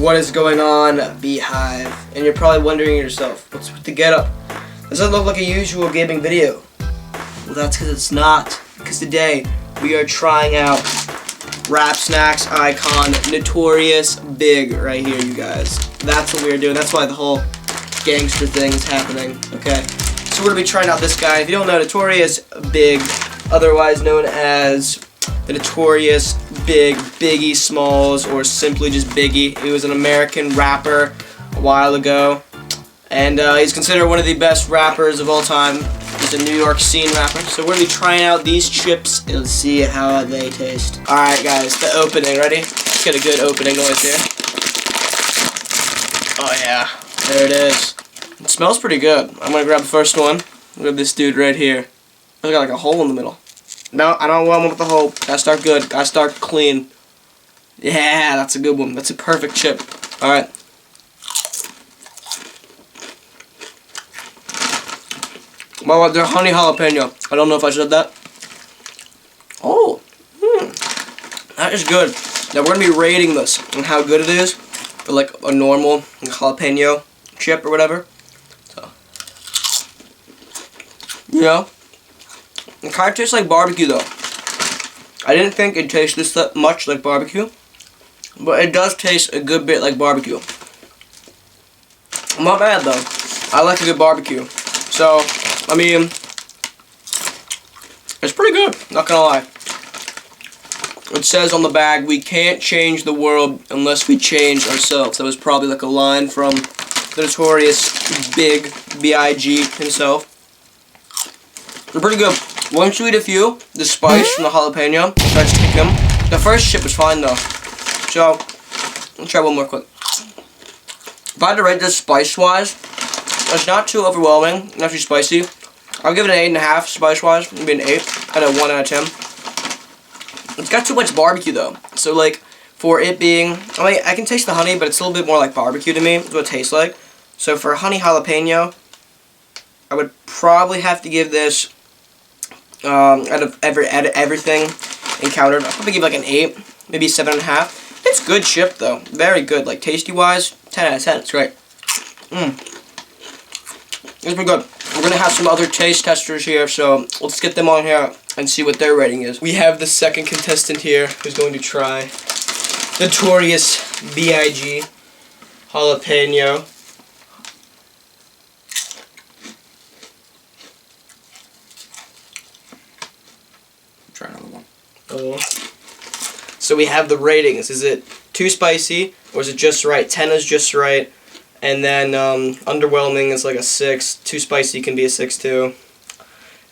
What is going on, Beehive? And you're probably wondering yourself, what's with the getup? Does that look like a usual gaming video? Well, that's because it's not. Because today we are trying out Rap Snacks icon Notorious B.I.G right here, you guys. That's what we're doing. That's why the whole gangster thing is happening. Okay. So we're gonna be trying out this guy. If you don't know, Notorious B.I.G, otherwise known as the Notorious B.I.G, Biggie Smalls, or simply just Biggie. He was an American rapper a while ago, and he's considered one of the best rappers of all time. He's a New York scene rapper. So we're gonna be trying out these chips and see how they taste. All right, guys, the opening. Ready? Let's get a good opening noise here. Oh yeah, there it is. It smells pretty good. I'm gonna grab the first one. Grab this dude right here. It's got like a hole in the middle. No, I don't want one with the hole. Gotta start good. Gotta start clean. Yeah, that's a good one. That's a perfect chip. Alright. Well, they're honey jalapeno. I don't know if I said that. Oh. That is good. Now we're going to be rating this and how good it is for like a normal jalapeno chip or whatever. So, you know. It kind of tastes like barbecue though. I didn't think it tastes this much like barbecue, but it does taste a good bit like barbecue. Not bad though. I like a good barbecue. So, I mean, it's pretty good, not gonna lie. It says on the bag, we can't change the world unless we change ourselves. That was probably like a line from the Notorious B.I.G himself. They're pretty good. Once you eat a few, the spice from the jalapeno starts to kick in. The first chip was fine though. So, let's try one more quick. If I had to rate this spice-wise, it's not too overwhelming, not too spicy. I'll give it an 8.5 spice-wise. Maybe an 8 out of 1 out of 10. It's got too much barbecue though. So like, for it being, I mean, I can taste the honey, but it's a little bit more like barbecue to me. That's what it tastes like. So for honey jalapeno, I would probably have to give this, out of everything encountered, I'll probably give like an 8, maybe 7.5. It's good chip though, very good. Like tasty wise, 10 out of 10. It's great. It's pretty good. We're gonna have some other taste testers here, so let's get them on here and see what their rating is. We have the second contestant here who's going to try Notorious B.I.G jalapeno. Try another one. So we have the ratings. Is it too spicy or is it just right? 10 is just right. And then underwhelming is like a 6. Too spicy can be a 6 too.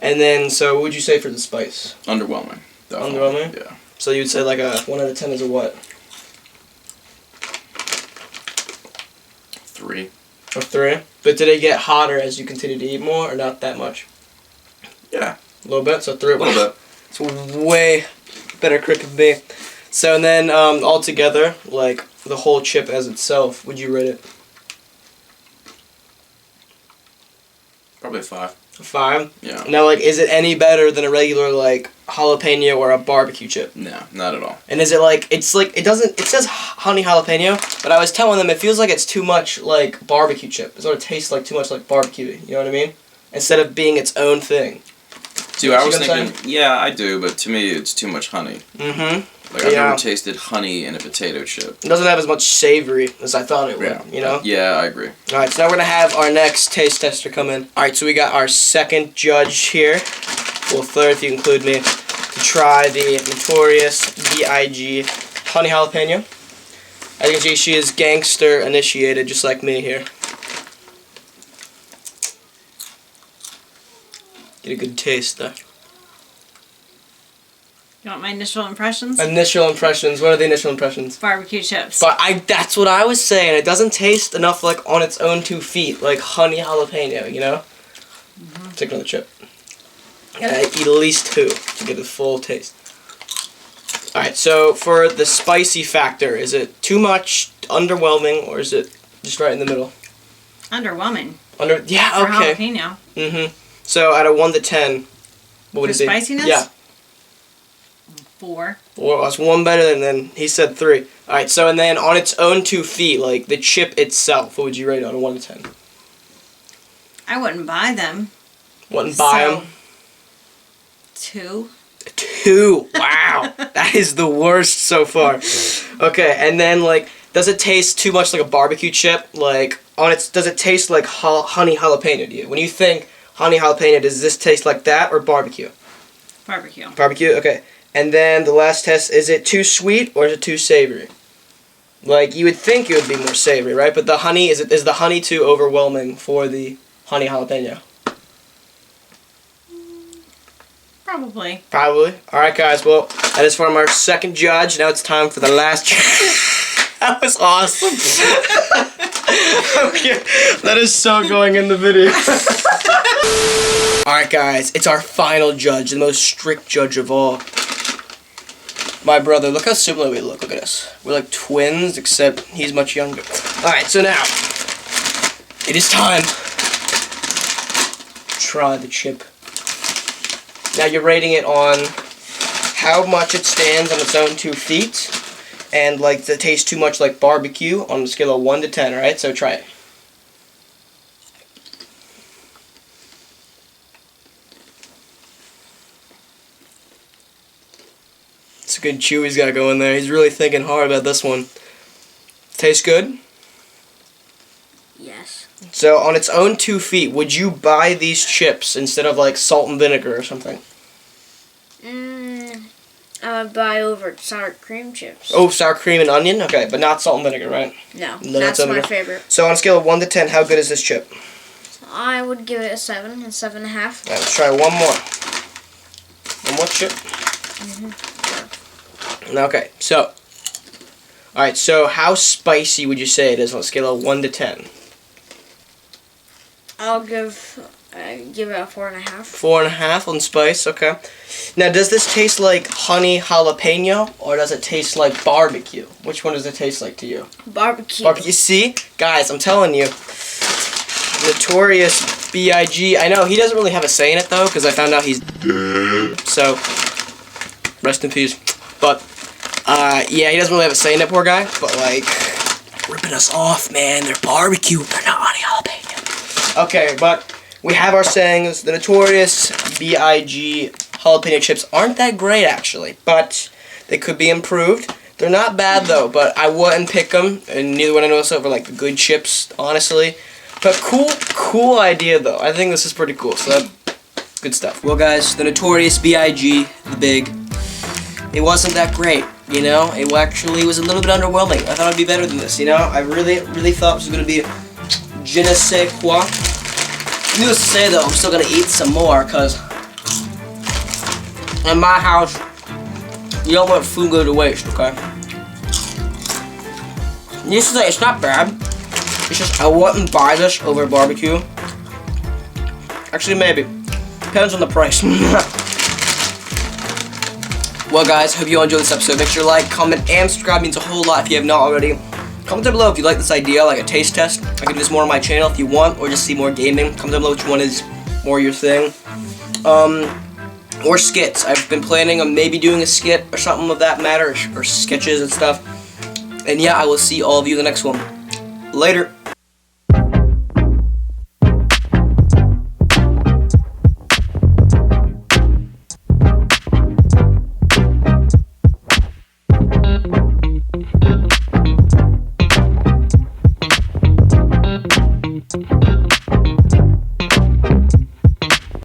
And then, so what would you say for the spice? Underwhelming. Definitely. Underwhelming? Yeah. So you'd say like a 1 out of 10 is a what? 3. A 3? But did it get hotter as you continue to eat more or not that much? Yeah. A little bit? So 3. A little bit. It's way better critic than me. So and then all together, like the whole chip as itself, would you rate it? Probably a 5. A 5? Yeah. Now, like, is it any better than a regular, like, jalapeno or a barbecue chip? No, not at all. And is it, like, it's, like, it says honey jalapeno, but I was telling them it feels like it's too much, like, barbecue chip. It sort of tastes, like, too much like barbecue, you know what I mean? Instead of being its own thing. See, I was thinking, yeah, I do, but to me, it's too much honey. Like, I've never tasted honey in a potato chip. It doesn't have as much savory as I thought it would, you know? Yeah, I agree. Alright, so now we're going to have our next taste tester come in. Alright, so we got our second judge here. Well, third if you include me. To try the Notorious B.I.G honey jalapeno. As you can see, she is gangster initiated, just like me here. Get a good taste though. You want my initial impressions? Initial impressions. What are the initial impressions? Barbecue chips. But that's what I was saying. It doesn't taste enough like on its own 2 feet, like honey jalapeno, you know? Take another chip. Yeah, eat at least 2 to get the full taste. Alright, so for the spicy factor, is it too much, underwhelming, or is it just right in the middle? Underwhelming. Yeah, for okay. jalapeno. So out of 1 to 10, what would For it be? spiciness? Yeah. 4. Well, that's one better than he said 3. All right. So and then on its own 2 feet, like the chip itself, what would you rate it on a 1 to 10? I wouldn't buy them. Wouldn't buy them. 2. 2. Wow, that is the worst so far. Okay, and then like, does it taste too much like a barbecue chip? Like does it taste like honey jalapeno to you? When you think honey jalapeno, does this taste like that or barbecue? Barbecue. Barbecue. Okay, and then the last test: is it too sweet or is it too savory? Like you would think it would be more savory, right? But the honey is the honey too overwhelming for the honey jalapeno? Probably. Probably. Alright guys, well, that is from our second judge. Now it's time for the last That was awesome. Okay, that is so going in the video. Alright guys, it's our final judge, the most strict judge of all. My brother, look how similar we look. Look at us. We're like twins, except he's much younger. Alright, so now, it is time to try the chip. Now you're rating it on how much it stands on its own 2 feet, and like does it taste too much like barbecue on a scale of 1 to 10, alright? So try it. It's a good chew he's got going there. He's really thinking hard about this one. Tastes good? Yes. So on its own 2 feet, would you buy these chips instead of like salt and vinegar or something? I would buy over sour cream chips. Oh, sour cream and onion? Okay, but not salt and vinegar, right? No, No, that's that's my vinegar. favorite. So on a scale of 1 to 10, how good is this chip? I would give it a 7 and 7.5. Alright, let's try one more. One more chip. Okay, so. Alright, so how spicy would you say it is on a scale of 1 to 10? I'll give it a 4.5. 4.5 on spice, okay. Now, does this taste like honey jalapeno, or does it taste like barbecue? Which one does it taste like to you? Barbecue. Barbecue. See? Guys, I'm telling you. Notorious B.I.G. I know, he doesn't really have a say in it, though, because I found out he's dead. So, rest in peace. But, yeah, he doesn't really have a say in it, poor guy. But, like, ripping us off, man. They're barbecue. They're not honey jalapeno. Okay, but we have our sayings. The Notorious B.I.G. jalapeno chips aren't that great, actually, but they could be improved. They're not bad, though, but I wouldn't pick them, and neither would anyone else over, like, the good chips, honestly. But cool idea, though. I think this is pretty cool, so that's good stuff. Well, guys, the Notorious B.I.G., the big, it wasn't that great, you know? It actually was a little bit underwhelming. I thought it would be better than this, you know? I really thought this was going to be je ne sais quoi. Needless to say, though, I'm still gonna eat some more, because in my house, you don't want food go to waste, okay? Needless to say, it's not bad. It's just, I wouldn't buy this over barbecue. Actually, maybe. Depends on the price. Well, guys, hope you all enjoyed this episode. Make sure to like, comment, and subscribe. It means a whole lot if you have not already. Comment down below if you like this idea, like a taste test. I can do this more on my channel if you want, or just see more gaming. Comment down below which one is more your thing. Or skits. I've been planning on maybe doing a skit or something of that matter, or sketches and stuff. And yeah, I will see all of you in the next one. Later.